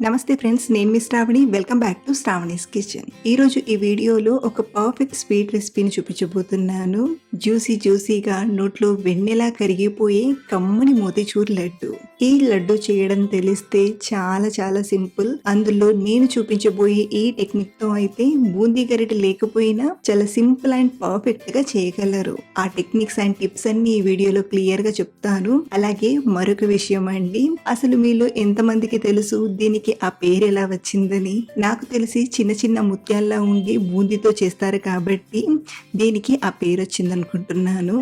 నమస్తే ఫ్రెండ్స్, నేను మీ Shravani. Welcome back to Shravani's kitchen. ఈరోజు ఈ వీడియోలో ఒక పర్ఫెక్ట్ స్వీట్ రెసిపీని చూపించబోతున్నాను. జ్యూసీగా నోట్లో వెన్నెలా కరిగిపోయే కమ్మని మోతిచూర్ లడ్డు. ఈ లడ్డు చేయడం తెలిస్తే చాలా చాలా సింపుల్. అందులో నేను చూపించబోయే ఈ టెక్నిక్ తో అయితే బూందీ గరిటె లేకపోయినా చాలా సింపుల్ అండ్ పర్ఫెక్ట్ గా చేయగలరు. ఆ టెక్నిక్స్ అండ్ టిప్స్ అన్ని ఈ వీడియోలో క్లియర్ గా చెప్తాను. అలాగే మరొక విషయం అండి, అసలు మీలో ఎంతమందికి తెలుసు దీనికి ఆ పేరు ఎలా వచ్చిందని? నాకు తెలిసి చిన్న చిన్న ముత్యాల్లా ఉండి బూందీతో చేస్తారు కాబట్టి దీనికి ఆ పేరు వచ్చింది అనుకుంటున్నాను.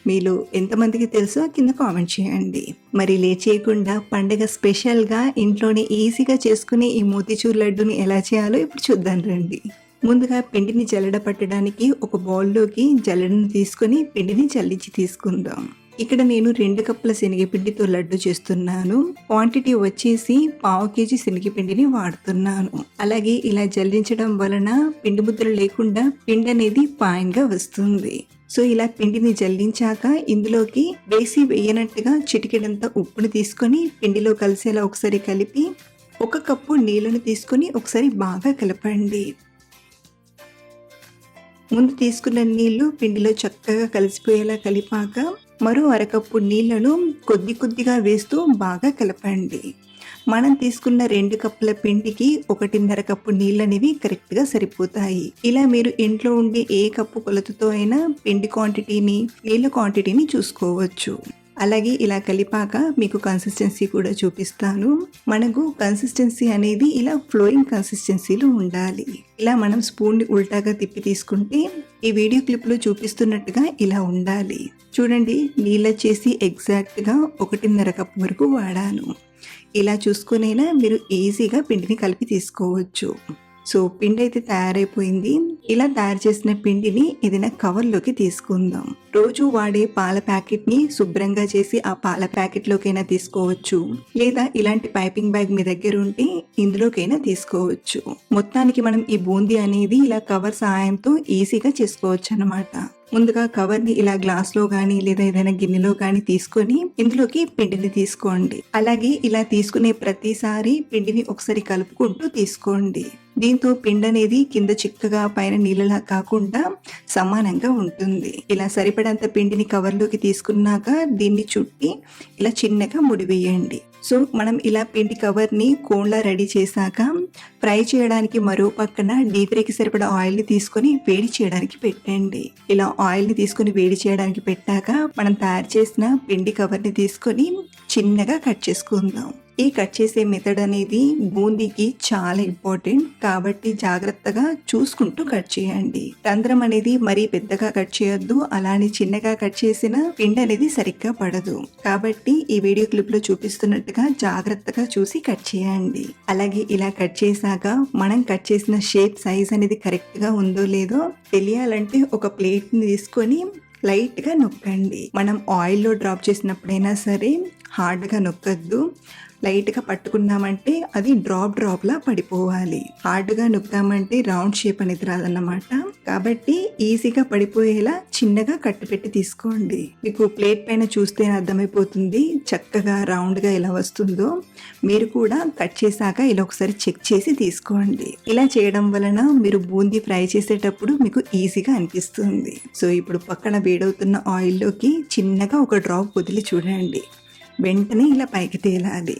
మీలో ఎంతమందికి తెలుసో కింద కామెంట్ చేయండి. మరి లేట్ చేయకుండా పండగ స్పెషల్ గా ఇంట్లోనే ఈజీగా చేసుకునే ఈ మోతిచూర్ లడ్డుని ఎలా చేయాలో ఇప్పుడు చూద్దాం రండి. ముందుగా పిండిని జల్లెడ పట్టడానికి ఒక బౌల్లోకి జల్లెడను తీసుకొని పిండిని జల్లించి తీసుకుందాం. ఇక్కడ నేను 2 కప్పుల శనగపిండితో లడ్డు చేస్తున్నాను. క్వాంటిటీ వచ్చేసి 1/2 kg శనగపిండిని వాడుతున్నాను. అలాగే ఇలా జల్లించడం వలన పిండి ముద్దలు లేకుండా పిండి అనేది ఫైన్ గా వస్తుంది. సో ఇలా పిండిని జల్లించాక ఇందులోకి వేయనట్టుగా చిటికెడంత ఉప్పుని తీసుకొని పిండిలో కలిసేలా ఒకసారి కలిపి 1 కప్పు నీళ్ళను తీసుకొని ఒకసారి బాగా కలపండి. ముందు తీసుకున్న నీళ్లు పిండిలో చక్కగా కలిసిపోయేలా కలిపాక మరో 1/2 కప్పు నీళ్లను కొద్దిగా వేస్తూ బాగా కలపండి. మనం తీసుకున్న 2 కప్పుల పిండికి 1.5 కప్పు నీళ్ళు అనేవి కరెక్ట్గా సరిపోతాయి. ఇలా మీరు ఇంట్లో ఉండే ఏ కప్పు కొలతతో అయినా పిండి క్వాంటిటీని, నీళ్ళ క్వాంటిటీని చూసుకోవచ్చు. అలాగే ఇలా కలిపాక మీకు కన్సిస్టెన్సీ కూడా చూపిస్తాను. మనకు కన్సిస్టెన్సీ అనేది ఇలా ఫ్లోయింగ్ కన్సిస్టెన్సీలో ఉండాలి. ఇలా మనం స్పూన్ని ఉల్టాగా తిప్పి తీసుకుంటే ఈ వీడియో క్లిప్లో చూపిస్తున్నట్టుగా ఇలా ఉండాలి. చూడండి, నీళ్ళు వచ్చేసి ఎగ్జాక్ట్గా 1.5 కప్పు వరకు వాడాను. ఇలా చూసుకునైనా మీరు ఈజీగా పిండిని కలిపి తీసుకోవచ్చు. సో పిండి అయితే తయారైపోయింది. ఇలా తయారు చేసిన పిండిని ఏదైనా కవర్లోకి తీసుకుందాం. రోజు వాడే పాల ప్యాకెట్ని శుభ్రంగా చేసి ఆ పాల ప్యాకెట్లోకైనా తీసుకోవచ్చు, లేదా ఇలాంటి పైపింగ్ బ్యాగ్ మీ దగ్గర ఉంటే ఇందులోకైనా తీసుకోవచ్చు. మొత్తానికి మనం ఈ బూందీ అనేది ఇలా కవర్ సహాయంతో ఈజీగా చేసుకోవచ్చు అన్నమాట. ముందుగా కవర్ని ఇలా గ్లాస్లో కానీ లేదా ఏదైనా గిన్నెలో కానీ తీసుకొని ఇందులోకి పిండిని తీసుకోండి. అలాగే ఇలా తీసుకునే ప్రతిసారి పిండిని ఒకసారి కలుపుకుంటూ తీసుకోండి. దీంతో పిండి అనేది కింద చిక్కగా పైన నీళ్ళలా కాకుండా సమానంగా ఉంటుంది. ఇలా సరిపడంత పిండిని కవర్లోకి తీసుకున్నాక దీన్ని చుట్టి ఇలా చిన్నగా ముడివేయండి. సో మనం ఇలా పిండి కవర్ని కోన్లా రెడీ చేశాక ఫ్రై చేయడానికి మరో పక్కన డీప్ ఫ్రైకి సరిపడా ఆయిల్ని తీసుకొని వేడి చేయడానికి పెట్టండి. ఇలా ఆయిల్ని తీసుకొని వేడి చేయడానికి పెట్టాక మనం తయారు చేసిన పిండి కవర్ని తీసుకొని చిన్నగా కట్ చేసుకుందాం. ఈ కట్ చేసే మెథడ్ అనేది బూందీకి చాలా ఇంపార్టెంట్ కాబట్టి జాగ్రత్తగా చూసుకుంటూ కట్ చేయండి. రంధ్రం అనేది మరీ పెద్దగా కట్ చేయొద్దు, అలానే చిన్నగా కట్ చేసిన పిండి అనేది సరిగ్గా పడదు. కాబట్టి ఈ వీడియో క్లిప్ లో చూపిస్తున్నట్టుగా జాగ్రత్తగా చూసి కట్ చేయండి. అలాగే ఇలా కట్ చేశాక మనం కట్ చేసిన షేప్ సైజ్ అనేది కరెక్ట్ గా ఉందో లేదో తెలియాలంటే ఒక ప్లేట్ ని తీసుకొని లైట్ గా నొక్కండి. మనం ఆయిల్లో డ్రాప్ చేసినప్పుడైనా సరే హార్డ్గా నొక్కద్దు. లైట్గా పట్టుకున్నామంటే అది డ్రాప్ లా పడిపోవాలి. హార్డ్గా నొక్కామంటే రౌండ్ షేప్ అనేది రాదన్నమాట. కాబట్టి ఈజీగా పడిపోయేలా చిన్నగా కట్టు పెట్టి తీసుకోండి. మీకు ప్లేట్ పైన చూస్తే అర్థమైపోతుంది చక్కగా రౌండ్గా ఎలా వస్తుందో. మీరు కూడా కట్ చేశాక ఇలా ఒకసారి చెక్ చేసి తీసుకోండి. ఇలా చేయడం వలన మీరు బూందీ ఫ్రై చేసేటప్పుడు మీకు ఈజీగా అనిపిస్తుంది. సో ఇప్పుడు పక్కన వేడవుతున్న ఆయిల్లోకి చిన్నగా ఒక డ్రాప్ వదిలి చూడండి. వెంటనే ఇలా పైకి తేలాలి.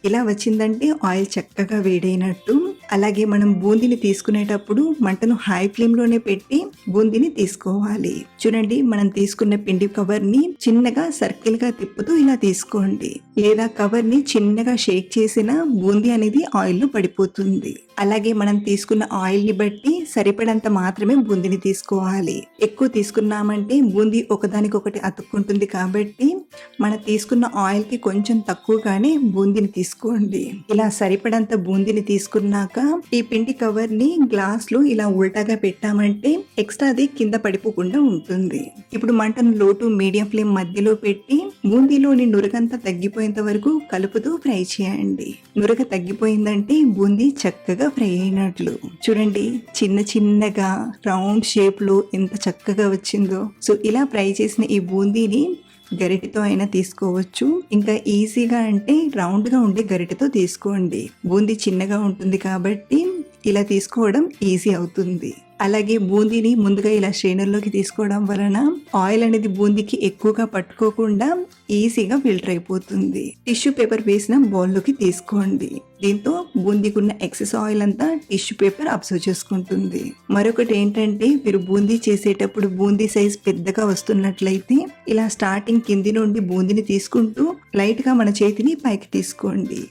ఇలా వచ్చిందంటే ఆయిల్ చక్కగా వేడైనట్టు. అలాగే మనం బూందీని తీసుకునేటప్పుడు మంటను హై ఫ్లేమ్లోనే పెట్టి బూందీని తీసుకోవాలి. చూడండి, మనం తీసుకున్న పిండి కవర్ని చిన్నగా సర్కిల్గా తిప్పుతూ ఇలా తీసుకోండి. లేదా కవర్ని చిన్నగా షేక్ చేసిన బూందీ అనేది ఆయిల్లో పడిపోతుంది. అలాగే మనం తీసుకున్న ఆయిల్ని బట్టి సరిపడంత మాత్రమే బూందీని తీసుకోవాలి. ఎక్కువ తీసుకున్నామంటే బూందీ ఒకదానికొకటి అతుక్కుంటుంది. కాబట్టి మనం తీసుకున్న ఆయిల్కి కొంచెం తక్కువగానే బూందీని తీసుకోండి. ఇలా సరిపడంత బూందీని తీసుకున్నాక ఈ పిండి కవర్ని గ్లాస్లో ఇలా ఉల్టాగా పెట్టామంటే ఎక్స్ట్రా అది కింద పడిపోకుండా ఉంటుంది. ఇప్పుడు మంటను లో టు మీడియం ఫ్లేమ్ మధ్యలో పెట్టి బూందీలోని నురగంతా తగ్గిపోయేంత వరకు కలుపుతూ ఫ్రై చేయండి. నురగ తగ్గిపోయిందంటే బూందీ చక్కగా ఫ్రై అయినట్లు. చూడండి, చిన్నగా రౌండ్ షేప్ లో ఎంత చక్కగా వచ్చిందో. సో ఇలా ఫ్రై చేసిన ఈ బూందీని గరిటెతో అయినా తీసుకోవచ్చు. ఇంకా ఈజీగా అంటే రౌండ్గా ఉండే గరిటెతో తీసుకోండి. బూందీ చిన్నగా ఉంటుంది కాబట్టి ఇలా తీసుకోవడం ఈజీ అవుతుంది. అలాగే బూందీని ముందుగా ఇలా స్ట్రైనర్లోకి తీసుకోవడం వలన ఆయిల్ అనేది బూందీకి ఎక్కువగా పట్టుకోకుండా ఈజీగా ఫిల్టర్ అయిపోతుంది. టిష్యూ పేపర్ వేసిన బౌల్లోకి తీసుకోండి. దీంతో బూందీకి ఉన్న ఎక్సెస్ ఆయిల్ అంతా టిష్యూ పేపర్ అబ్జర్వ్ చేసుకుంటుంది. మరొకటి ఏంటంటే, మీరు బూందీ చేసేటప్పుడు బూందీ సైజ్ పెద్దగా వస్తున్నట్లయితే ఇలా స్టార్టింగ్ కింది నుండి బూందీని తీసుకుంటూ లైట్గా మన చేతిని పైకి తీసుకోండి.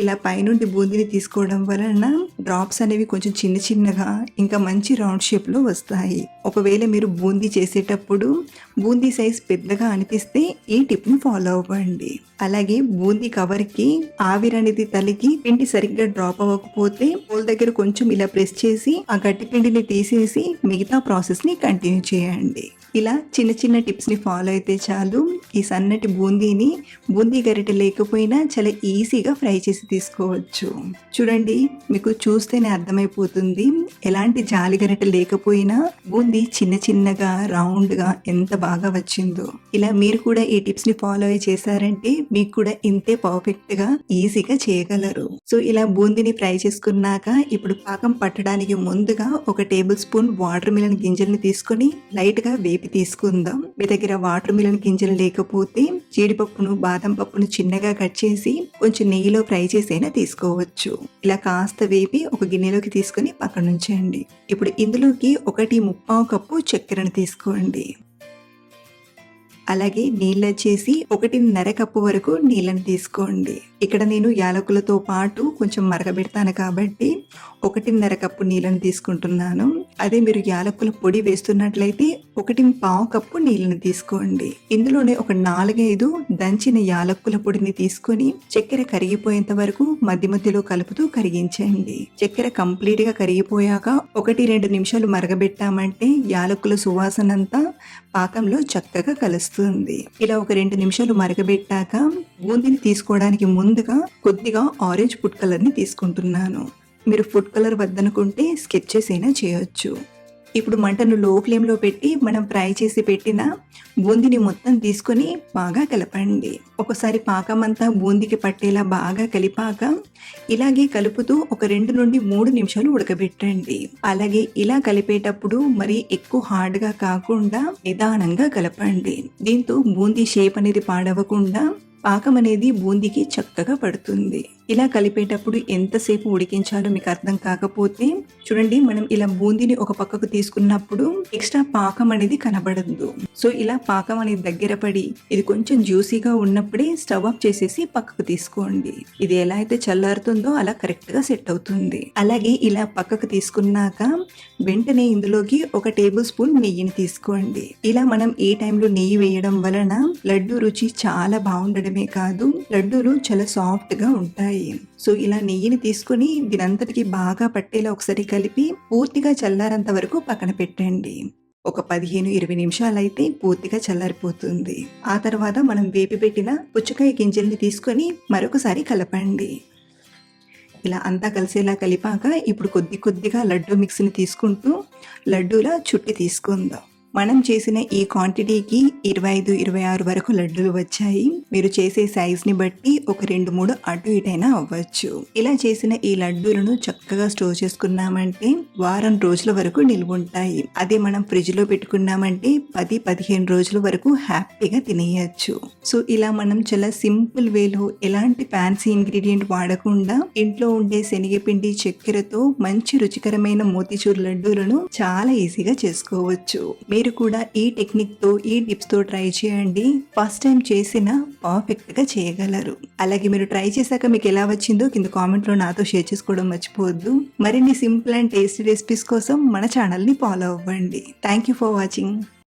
ఇలా పైనుండి బూందీని తీసుకోవడం వలన డ్రాప్స్ అనేవి కొంచెం చిన్న చిన్నగా ఇంకా మంచి రౌండ్ షేప్లో వస్తాయి. ఒకవేళ మీరు బూందీ చేసేటప్పుడు బూందీ సైజ్ పెద్దగా అనిపిస్తే ఈ టిప్ని ఫాలో అవ్వండి. అలాగే బూందీ కవర్కి ఆవిరి అనేది తలిగి పిండి సరిగ్గా డ్రాప్ అవ్వకపోతే బౌల్ దగ్గర కొంచెం ఇలా ప్రెస్ చేసి ఆ గట్టి పిండిని తీసేసి మిగతా ప్రాసెస్ని కంటిన్యూ చేయండి. ఇలా చిన్న చిన్న టిప్స్ని ఫాలో అయితే చాలు, ఈ సన్నటి బూందీని బూందీ గరిటె లేకపోయినా చాలా ఈజీగా ఫ్రై చేసి తీసుకోవచ్చు. చూడండి, మీకు చూస్తేనే అర్థమైపోతుంది ఎలాంటి జాలి గరిటె లేకపోయినా బూందీ చిన్న చిన్నగా రౌండ్గా ఎంత బాగా వచ్చిందో. ఇలా మీరు కూడా ఈ టిప్స్ని ఫాలో అయ్యి చేశారంటే మీకు కూడా ఇంతే పర్ఫెక్ట్గా ఈజీగా చేయగలరు. సో ఇలా బూందీని ఫ్రై చేసుకున్నాక ఇప్పుడు పాకం పట్టడానికి ముందుగా 1 టేబుల్ స్పూన్ వాటర్ మిలన్ గింజల్ని తీసుకొని లైట్గా వేపి తీసుకుందాం. మీ దగ్గర వాటర్ మిలన్ గింజలు లేకపోతే జీడిపప్పును బాదం పప్పును చిన్నగా కట్ చేసి కొంచెం నెయ్యిలో ఫ్రై చేసైనా తీసుకోవచ్చు. ఇలా కాస్త వేపి ఒక గిన్నెలోకి తీసుకొని పక్కన ఉంచండి. ఇప్పుడు ఇందులోకి 1.25 కప్పు చక్కెరను తీసుకోండి. అలాగే నీళ్ళు వచ్చేసి 1.5 కప్పు వరకు నీళ్ళని తీసుకోండి. ఇక్కడ నేను యాలకులతో పాటు కొంచెం మరగబెడతాను కాబట్టి 1.5 కప్పు నీళ్ళని తీసుకుంటున్నాను. అదే మీరు యాలకుల పొడి వేస్తున్నట్లయితే 1.25 కప్పు నీళ్ళని తీసుకోండి. ఇందులోనే ఒక 4-5 దంచిన యాలకుల పొడిని తీసుకొని చక్కెర కరిగిపోయేంత వరకు మధ్య మధ్యలో కలుపుతూ కరిగించండి. చక్కెర కంప్లీట్ గా కరిగిపోయాక 1-2 నిమిషాలు మరగబెట్టామంటే యాలకుల సువాసన అంతా పాకంలో చక్కగా కలుస్తుంది. ఇలా ఒక 2 నిమిషాలు మరగబెట్టాక బూందీని తీసుకోవడానికి ముందుగా కొద్దిగా ఆరెంజ్ ఫుడ్ కలర్ని తీసుకుంటున్నాను. మీరు ఫుడ్ కలర్ వద్దనుకుంటే స్కెచ్ చేసైనా చేయొచ్చు. ఇప్పుడు మంటను లో ఫ్లేమ్లో పెట్టి మనం ఫ్రై చేసి పెట్టిన బూందీని మొత్తం తీసుకొని బాగా కలపండి. ఒకసారి పాకం అంతా బూందీకి పట్టేలా బాగా కలిపాక ఇలాగే కలుపుతూ ఒక 2 నుండి 3 నిమిషాలు ఉడకబెట్టండి. అలాగే ఇలా కలిపేటప్పుడు మరి ఎక్కువ హార్డ్గా కాకుండా నిదానంగా కలపండి. దీంతో బూందీ షేప్ అనేది పాడవకుండా పాకం అనేది బూందీకి చక్కగా పడుతుంది. ఇలా కలిపేటప్పుడు ఎంతసేపు ఉడికించాలో మీకు అర్థం కాకపోతే చూడండి, మనం ఇలా బూందీని ఒక పక్కకు తీసుకున్నప్పుడు ఎక్స్ట్రా పాకం అనేది కనబడదు. సో ఇలా పాకం అనేది దగ్గర పడి ఇది కొంచెం జ్యూసీగా ఉన్నప్పుడే స్టవ్ ఆఫ్ చేసేసి పక్కకు తీసుకోండి. ఇది ఎలా అయితే చల్లారుతుందో అలా కరెక్ట్ గా సెట్ అవుతుంది. అలాగే ఇలా పక్కకు తీసుకున్నాక వెంటనే ఇందులోకి 1 టేబుల్ స్పూన్ నెయ్యిని తీసుకోండి. ఇలా మనం ఈ టైంలో నెయ్యి వేయడం వలన లడ్డు రుచి చాలా బాగుండడమే కాదు, లడ్డూలు చాలా సాఫ్ట్ గా ఉంటాయి. సో ఇలా నెయ్యిని తీసుకుని దీనంతటికి బాగా పట్టేలా ఒకసారి కలిపి పూర్తిగా చల్లారంత వరకు పక్కన పెట్టండి. ఒక 15-20 నిమిషాలైతే పూర్తిగా చల్లారిపోతుంది. ఆ తర్వాత మనం వేపి పెట్టిన పుచ్చకాయ గింజల్ని తీసుకొని మరొకసారి కలపండి. ఇలా అంతా కలిసేలా కలిపాక ఇప్పుడు కొద్దిగా లడ్డూ మిక్స్ని తీసుకుంటూ లడ్డూలా చుట్టి తీసుకుందాం. మనం చేసిన ఈ క్వాంటిటీకి 25-26 వరకు లడ్డూలు వచ్చాయి. మీరు చేసే సైజ్ని బట్టి ఒక 2-3 అటు ఇటైనా అవ్వచ్చు. ఇలా చేసిన ఈ లడ్డూలను చక్కగా స్టోర్ చేసుకున్నామంటే వారం రోజుల వరకు నిల్వ ఉంటాయి. అదే మనం ఫ్రిడ్జ్లో పెట్టుకున్నామంటే 10-15 రోజుల వరకు హ్యాపీగా తినేయచ్చు. సో ఇలా మనం చాలా సింపుల్ వేలో ఎలాంటి ఫ్యాన్సీ ఇంగ్రీడియంట్ వాడకుండా ఇంట్లో ఉండే శనగపిండి చక్కెరతో మంచి రుచికరమైన మోతీచూర్ లడ్డూలను చాలా ఈజీగా చేసుకోవచ్చు. మీరు కూడా ఈ టెక్నిక్ తో ఈ టిప్స్ తో ట్రై చేయండి. ఫస్ట్ టైం చేసిన పర్ఫెక్ట్ గా చేయగలరు. అలాగే మీరు ట్రై చేశాక మీకు ఎలా వచ్చిందో కింద కామెంట్ లో నాతో షేర్ చేసుకోవడం మర్చిపోవద్దు. మరిన్ని సింపుల్ అండ్ టేస్టీ రెసిపీస్ కోసం మన ఛానల్ ని ఫాలో అవ్వండి. Thank you for watching.